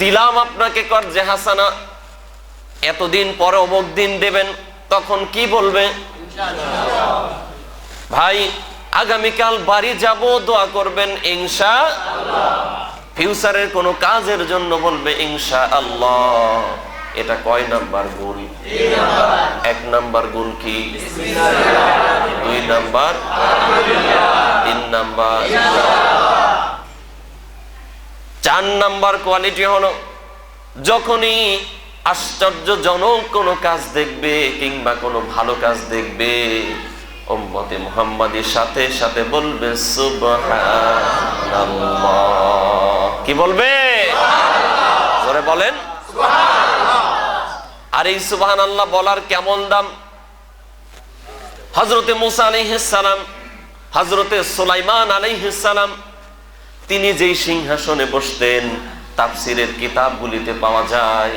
দিলাম আপনাকে কর্জে হাসানা, এতদিন পরে অমুক দিন দেবেন, তখন কি বলবে? ভাই আগামীকাল বাড়ি যাব, দোয়া করবেন ইনশাআল্লাহ। ফিউচারের কোন কাজের জন্য বলবে ইনশাআল্লাহ। এটা কয় নাম্বার গুণ? 1 নাম্বার গুণ কি? 2 নাম্বার, 3 নাম্বার, 4 নাম্বার কোয়ালিটি হলো যখনই আশ্চর্যজনক কোনো কাজ দেখবে কিংবা কোনো ভালো কাজ দেখবে, উম্মতে মুহাম্মাদির সাথে সাথে বলবে সুবহানাল্লাহ। কি বলবে? জোরে বলেন সুবহানাল্লাহ। আর এই সুবহানাল্লাহ বলার কেমন দাম! হযরতে মুসা আলাইহিস সালাম, হযরতে সুলাইমান আলাইহিস সালাম, তিনি যেই সিংহাসনে বসতেন তাফসীরের কিতাবগুলিতে পাওয়া যায়,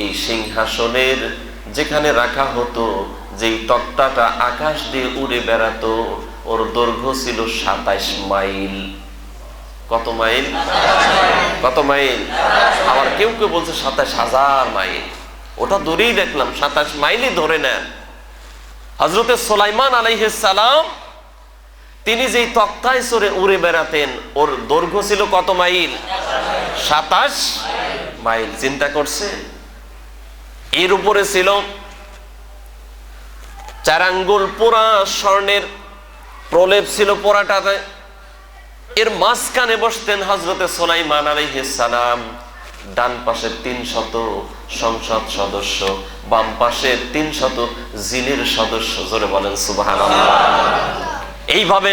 এই সিংহাসনের যেখানে রাখা হতো, যেই তক্তাটা আকাশ দিয়ে উড়ে বেড়াতো, ওর দৈর্ঘ্য ছিল 27 মাইল। কত মাইল? কত মাইল? আবার কেউ কেউ বলছে 27,000 মাইল। ওটা দূরেই দেখলাম, 27 মাইলই ধরে নেন। হযরতে সুলাইমান আলাইহিস সালাম তিনি যেই তক্তায় চড়ে উড়ে বেড়াতেন, ওর দৈর্ঘ্য ছিল কত মাইল? 27 মাইল। চিন্তা করছে, এর উপরে ছিল 4 আঙ্গুল পুরা স্বর্ণের প্রলেপ ছিল পোড়াটাতে। এর মাঝখানে বসতেন হযরতে সুলাইমান আলাইহিস সালাম। ডান পাশে 300 সংসদ সদস্য, বাম পাশে 300 জিনের সদস্য। জোরে বলেন সুবহানাল্লাহ। এইভাবে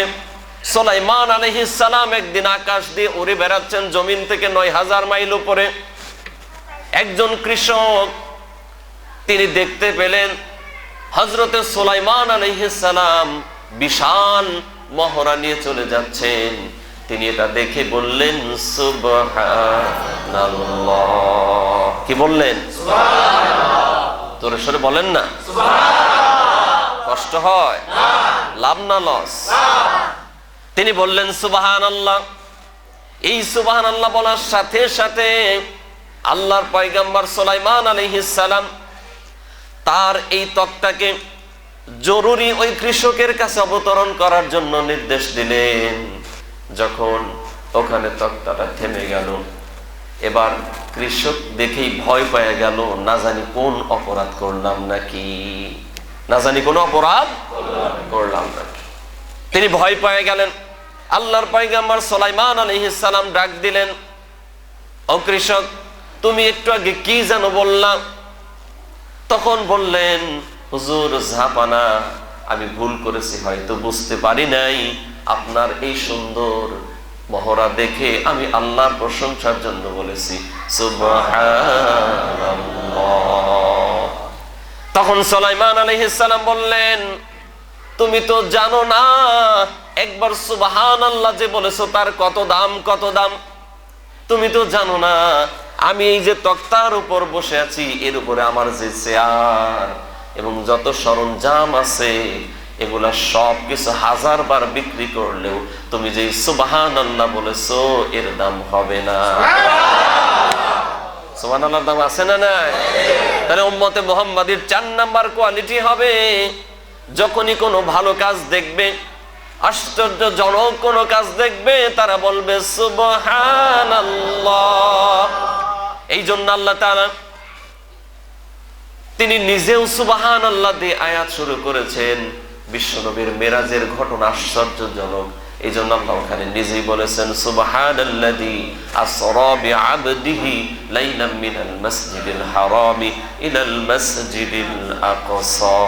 সুলাইমান আলাইহিস সালাম একদিন আকাশ দিয়ে উড়ে বেড়াচ্ছেন, জমিন থেকে 9000 মাইল উপরে। একজন কৃষক তিনি দেখতে পেলেন হযরতে সুলাইমান আলাইহিস সালাম বিশাল মহড়া নিয়ে চলে যাচ্ছেন। তিনি এটা দেখে বললেন সুবহানাল্লাহ। কি বললেন? সুবহানাল্লাহ। তোরে সরে বলেন না সুবহানাল্লাহ। কষ্ট হয় না, লাভ না লস? তিনি বললেন সুবহানাল্লাহ। এই সুবহানাল্লাহ বলার সাথে সাথে আল্লাহর পয়গম্বর সুলাইমান আলাইহিস সালাম তার এই তক্তাকে জরুরি ওই কৃষকের কাছে অবতরণ করার জন্য নির্দেশ দিলেন। যখন ওখানে তক্তাটা থেমে গেল, এবার কৃষক দেখেই ভয় পেয়ে গেল, না জানি কোন অপরাধ করলাম নাকি, না জানি কোন অপরাধ করলাম নাকি। তিনি ভয় পেয়ে গেলেন। আল্লাহর পয়গম্বর সুলাইমান আলাইহিস সালাম ডাক দিলেন, ও কৃষক, তুমি একটু আগে কি যেন বললাম? তখন বললেন, হুজুর জাহাপানা, আমি ভুল করেছি, হয়তো বুঝতে পারি নাই। আপনার এই সুন্দর মহড়া দেখে আমি আল্লাহর প্রশংসার জন্য বলেছি সুবহানাল্লাহ। তখন সুলাইমান আলাইহিস সালাম বললেন, তুমি তো জানো না একবার সুবহানাল্লাহ যে বলেছো তার কত দাম, কত দাম। তুমি তো জানো না আমি এই যে তক্তার উপর বসে আছি, এর উপরে আমার যে চেয়ার এবং যত সরঞ্জাম আছে, এগুলা সব কিছু 1000 বার বিক্রি করলেও তুমি যে সুবহানাল্লাহ বলেছো এর দাম হবে না। সুবহানাল্লাহর দাম আছে না নাই? তাহলে উম্মতে মুহাম্মাদির 4 নাম্বার কোয়ালিটি হবে, যখনই কোনো ভালো কাজ দেখবে, আশ্চর্যজনক কোনো কাজ দেখবে, তারা বলবে সুবহানাল্লাহ। এই জন্য আল্লাহ তাআলা তিনি নিজেও সুবহানাল্লাহ দিয়ে আয়াত শুরু করেছেন। বিশ্বনবীর মেরাজের ঘটনা আশ্চর্যজনক, এই জন্য আল্লাহ ওখানে নিজেই বলেছেন সুবহানাল্লাযী আসরা বিআবদিহি লাইলাম মিনাল মাসজিদিল হারামি ইলাল মাসজিদিল আকসা।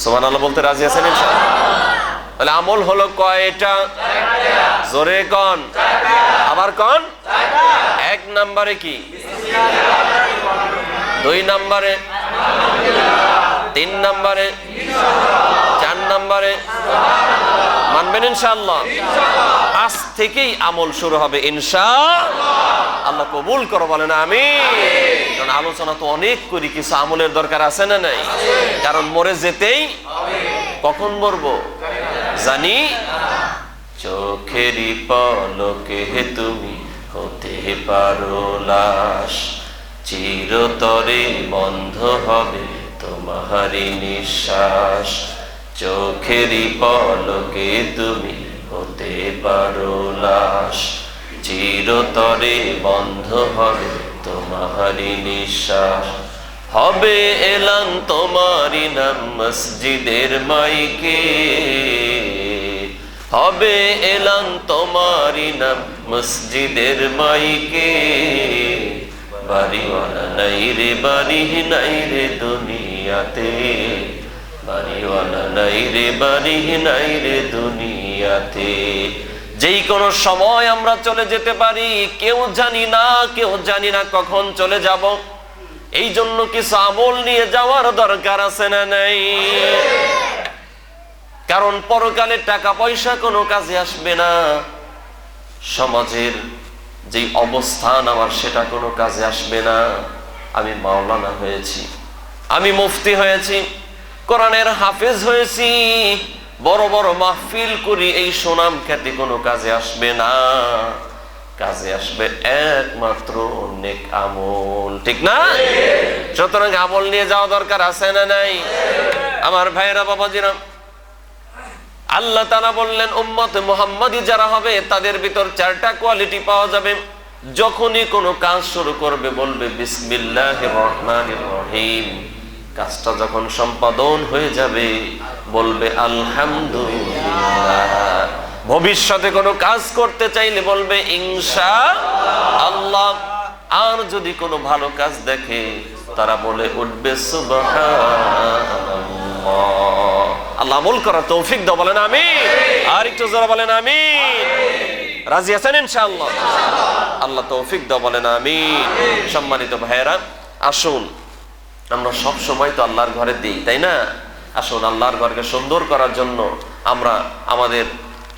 সুবহানাল্লাহ বলতে রাজি আছেন ইনশাআল্লাহ? তাহলে আমল হলো কয়টা? জোরে কোন, আবার কোন? 1 নম্বরে কি? 2 নম্বরে, 3 নম্বরে, 4 নম্বরে। মানবেন ইনশাআল্লাহ? আজ থেকেই আমল শুরু হবে ইনশাআল্লাহ। আল্লাহ কবুল করো, বলেন আমিন। কারণ আলোচনা তো অনেক করি, কিছু আমলের দরকার আছে না নাই? কারণ মরে যেতেই, কখন মরবো জানি। চোখেরই পলকে তুমি হতে পারো লাশ, চিরতরে বন্ধ হবে তোমারই নিঃশ্বাস, চোখেরই পলকে তুমি হতে পারো লাশ, চিরতরে বন্ধ হবে তোমারই নিঃশ্বাস। হবে এলান তোমারই নাম মসজিদের মাইকে, হবে এলান তোমারই নাম মসজিদের মাইকে, বাড়িওয়ালা নাই রে বাড়ি নাই রে দুনিয়াতে, বাড়িওয়ালা নাই রে বাড়ি নাই রে দুনিয়াতে। যেই কোনো সময় আমরা চলে যেতে পারি, কেউ জানি না কখন চলে যাব। এই জন্য কিছু আমল নিয়ে যাওয়ার দরকার আছে না নাই? কারণ পরকালে টাকা পয়সা কোনো কাজে আসবে না, সমাজের যে অবস্থান আমার সেটা কোনো কাজে আসবে না। আমি মাওলানা হয়েছি, আমি মুফতি হয়েছি, কোরআনের হাফেজ হয়েছি, বড় বড় মাহফিল করি, এই সুনাম খ্যাতি কোনো কাজে আসবে না। কাজে আসবে একমাত্র নেক আমল, ঠিক না? সুতরাং আমল নিয়ে যাওয়া দরকার আছে না নাই? আমার ভাইরা বাবাজিরা, আল্লাহ তাআলা বললেন উম্মতে মুহাম্মাদি যারা হবে তাদের ভিতর 4টা কোয়ালিটি পাওয়া যাবে। যখনই কোনো কাজ শুরু করবে বলবে বিসমিল্লাহির রহমানির রহিম, কাজটা যখন সম্পাদন হয়ে যাবে বলবে আলহামদুলিল্লাহ। ভবিষ্যতে কোনো কাজ করতে চাইলে বলবে ইনশাআল্লাহ। আর যদি কোনো ভালো কাজ দেখে তারা বলে উঠবে সুবহানাল্লাহ। আল্লাহ আমল করার তৌফিক দাও, বলেন আমিন। আর একটু জোরে বলেন আমিন। রাজি আছেন ইনশাআল্লাহ? আল্লাহ তৌফিক দাও, বলেন আমিন। সম্মানিত ভাইয়েরা, আসুন আমরা সব সময় তো আল্লাহর ঘরে দিই, তাই না? আসুন আল্লাহর ঘরকে সুন্দর করার জন্য আমরা আমাদের